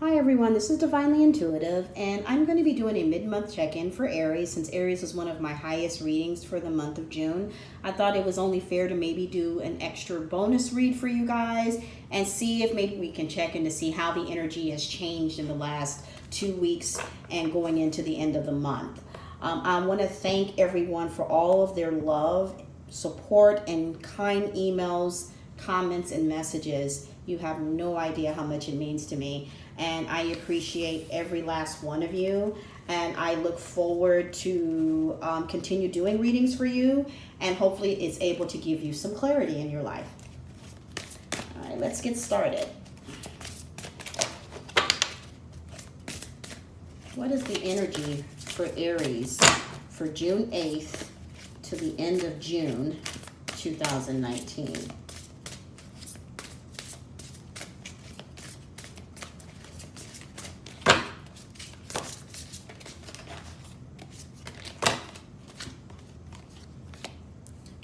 Hi everyone, this is Divinely Intuitive, and I'm going to be doing a mid-month check-in for Aries. Since Aries is one of my highest readings for the month of June, I thought it was only fair to maybe do an extra bonus read for you guys and see if maybe we can check in to see how the energy has changed in the last 2 weeks and going into the end of the month. I want to thank everyone for all of their love, support, and kind emails, comments, and messages. You have no idea how much it means to me. And I appreciate every last one of you. And I look forward to continue doing readings for you. And hopefully it's able to give you some clarity in your life. All right, let's get started. What is the energy for Aries for June 8th to the end of June 2019?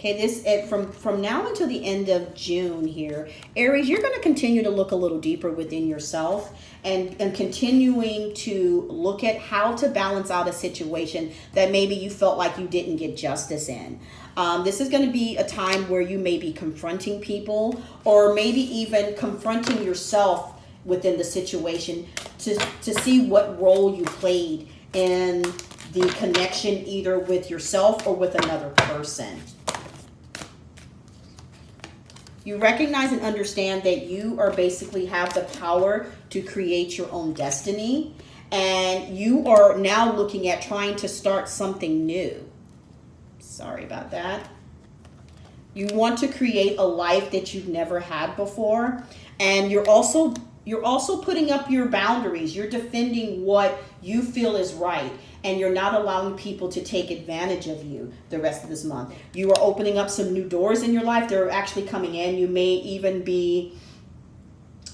Okay, this from now until the end of June here, Aries, you're going to continue to look a little deeper within yourself and continuing to look at how to balance out a situation that maybe you felt like you didn't get justice in. This is going to be a time where you may be confronting people or maybe even confronting yourself within the situation to see what role you played in the connection either with yourself or with another person. You recognize and understand that you are basically have the power to create your own destiny. And you are now looking at trying to start something new. Sorry about that. You want to create a life that you've never had before. And you're also putting up your boundaries. You're defending what you feel is right. And you're not allowing people to take advantage of you the rest of this month. You are opening up some new doors in your life. They're actually coming in. You may even be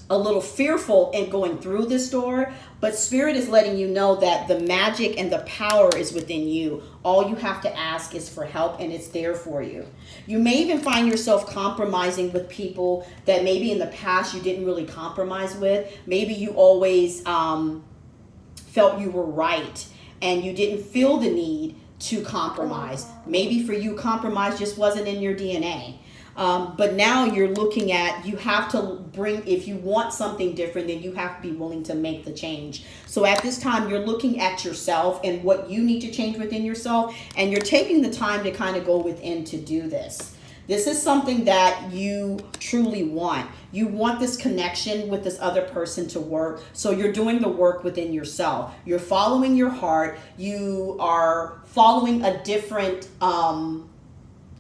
a little fearful in going through this door, but Spirit is letting you know that the magic and the power is within you. All you have to ask is for help, and it's there for you. You may even find yourself compromising with people that maybe in the past you didn't really compromise with. Maybe you always felt you were right, and you didn't feel the need to compromise. Maybe for you, compromise just wasn't in your DNA. But now you're looking at, you have to bring, if you want something different, then you have to be willing to make the change. So at this time, you're looking at yourself and what you need to change within yourself. And you're taking the time to kind of go within to do this. This is something that you truly want. You want this connection with this other person to work. So you're doing the work within yourself. You're following your heart. You are following a different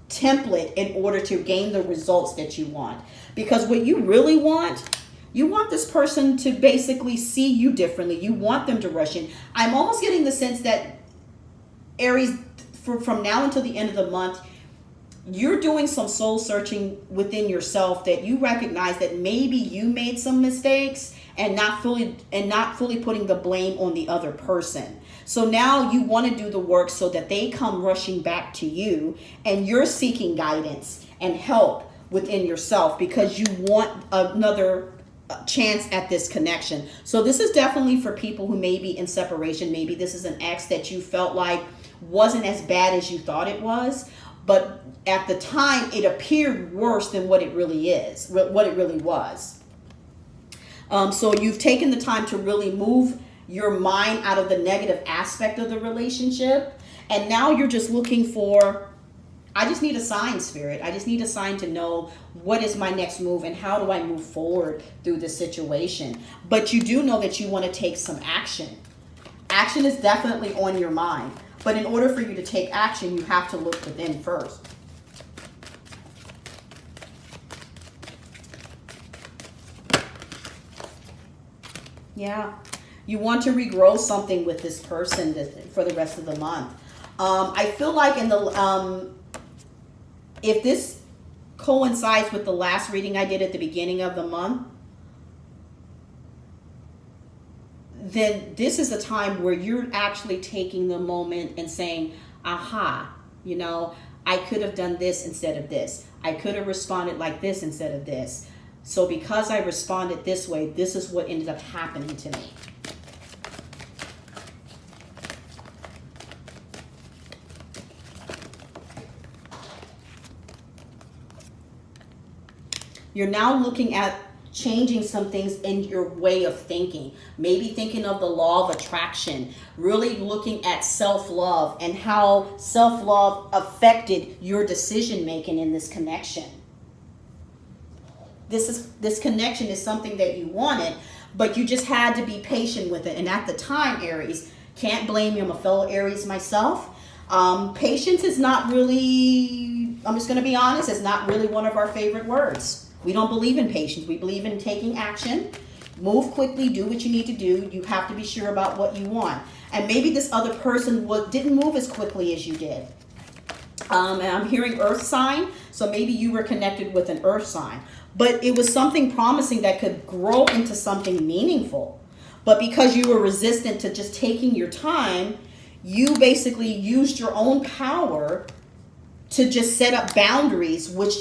template in order to gain the results that you want. Because what you really want, you want this person to basically see you differently. You want them to rush in. I'm almost getting the sense that Aries, from now until the end of the month, you're doing some soul searching within yourself that you recognize that maybe you made some mistakes and not fully putting the blame on the other person. So now you want to do the work so that they come rushing back to you and you're seeking guidance and help within yourself because you want another chance at this connection. So this is definitely for people who may be in separation. Maybe this is an ex that you felt like wasn't as bad as you thought it was. But at the time, it appeared worse than what it really is, what it really was. So you've taken the time to really move your mind out of the negative aspect of the relationship. And now you're just looking for, I just need a sign, Spirit. I just need a sign to know what is my next move and how do I move forward through this situation. But you do know that you want to take some action. Action is definitely on your mind. But in order for you to take action, you have to look within first. Yeah. You want to regrow something with this person for the rest of the month. I feel like if this coincides with the last reading I did at the beginning of the month, then this is a time where you're actually taking the moment and saying, aha, you know, I could have done this instead of this. I could have responded like this instead of this. So because I responded this way, this is what ended up happening to me. You're now looking at changing some things in your way of thinking. Maybe thinking of the law of attraction, really looking at self-love and how self-love affected your decision making in this connection. This connection is something that you wanted, but you just had to be patient with it. And at the time, Aries, can't blame you. I'm a fellow Aries myself. Patience is not really, I'm just going to be honest, it's not really one of our favorite words. We don't believe in patience. We believe in taking action. Move quickly, do what you need to do. You have to be sure about what you want. And maybe this other person didn't move as quickly as you did. And I'm hearing earth sign, so maybe you were connected with an earth sign. But it was something promising that could grow into something meaningful. But because you were resistant to just taking your time, you basically used your own power to just set up boundaries, which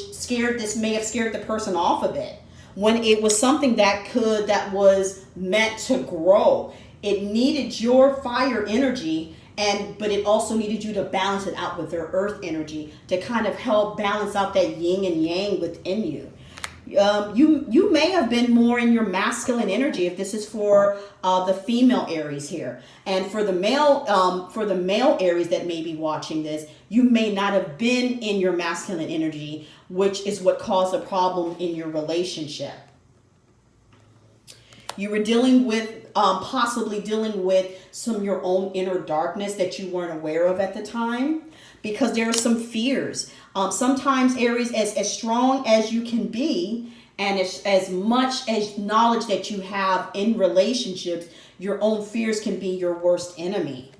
may have scared the person off a bit. When it was something that was meant to grow. It needed your fire energy, but it also needed you to balance it out with their earth energy to kind of help balance out that yin and yang within you. You may have been more in your masculine energy if this is for the female Aries here, and for the male Aries that may be watching this, you may not have been in your masculine energy, which is what caused a problem in your relationship. You were possibly dealing with some of your own inner darkness that you weren't aware of at the time, because there are some fears. Sometimes Aries, as strong as you can be, and as much as knowledge that you have in relationships, your own fears can be your worst enemy.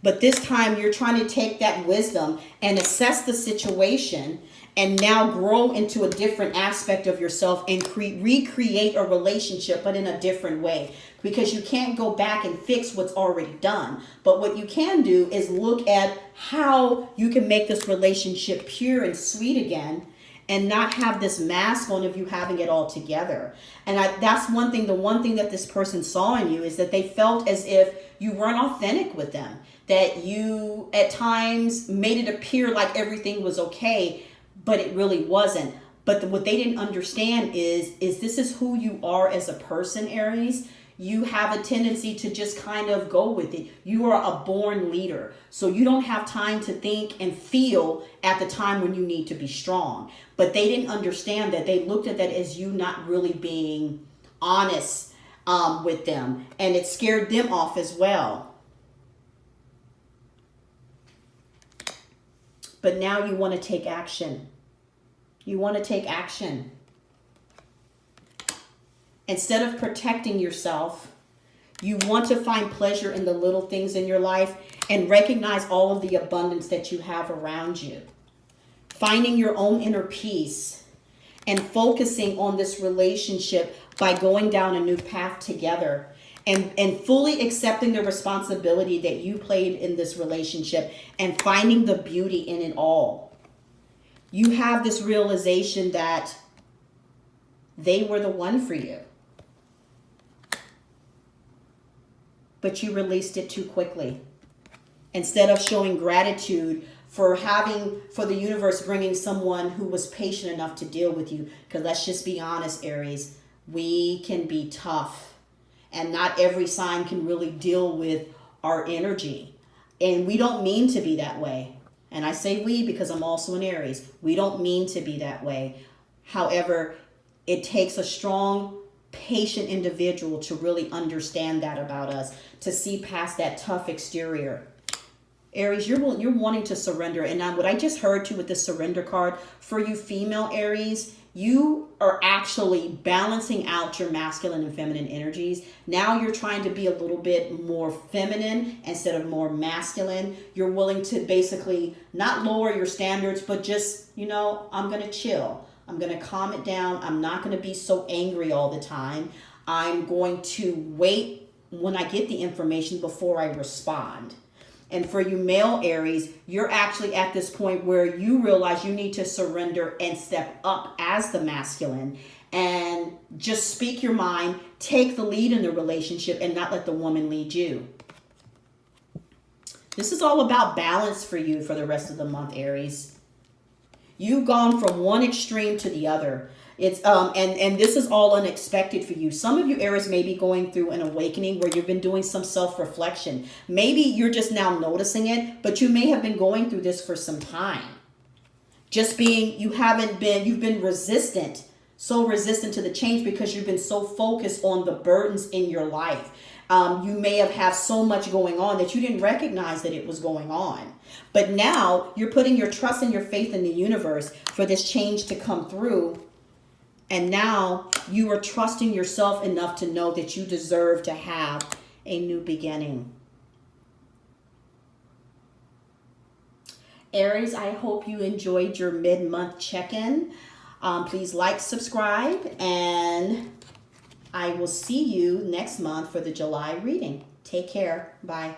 But this time you're trying to take that wisdom and assess the situation and now grow into a different aspect of yourself and recreate a relationship, but in a different way. Because you can't go back and fix what's already done. But what you can do is look at how you can make this relationship pure and sweet again and not have this mask on of you having it all together. And that's one thing. The one thing that this person saw in you is that they felt as if you weren't authentic with them. That you at times made it appear like everything was okay, but it really wasn't. But what they didn't understand is this is who you are as a person, Aries. You have a tendency to just kind of go with it. You are a born leader. So you don't have time to think and feel at the time when you need to be strong. But they didn't understand that. They looked at that as you not really being honest with them. And it scared them off as well. But now you want to take action. You want to take action. Instead of protecting yourself, you want to find pleasure in the little things in your life and recognize all of the abundance that you have around you. Finding your own inner peace and focusing on this relationship by going down a new path together and fully accepting the responsibility that you played in this relationship and finding the beauty in it all. You have this realization that they were the one for you. But you released it too quickly. Instead of showing gratitude for the universe bringing someone who was patient enough to deal with you. Because let's just be honest, Aries, we can be tough. And not every sign can really deal with our energy. And we don't mean to be that way. And I say we because I'm also an Aries. We don't mean to be that way. However, it takes a strong, patient individual to really understand that about us, to see past that tough exterior. Aries, you're wanting to surrender. And what I just heard too with the surrender card, for you female Aries, you are actually balancing out your masculine and feminine energies. Now you're trying to be a little bit more feminine instead of more masculine. You're willing to basically not lower your standards, but just, I'm going to chill. I'm going to calm it down. I'm not going to be so angry all the time. I'm going to wait when I get the information before I respond. And for you male Aries, you're actually at this point where you realize you need to surrender and step up as the masculine and just speak your mind, take the lead in the relationship and not let the woman lead you. This is all about balance for you for the rest of the month, Aries. You've gone from one extreme to the other. It's and this is all unexpected for you. Some of you Aries may be going through an awakening where you've been doing some self-reflection. Maybe you're just now noticing it, but you may have been going through this for some time. Just being, you've been resistant, so resistant to the change because you've been so focused on the burdens in your life. You may have had so much going on that you didn't recognize that it was going on. But now you're putting your trust and your faith in the universe for this change to come through. And now you are trusting yourself enough to know that you deserve to have a new beginning. Aries, I hope you enjoyed your mid-month check-in. Please like, subscribe, and I will see you next month for the July reading. Take care. Bye.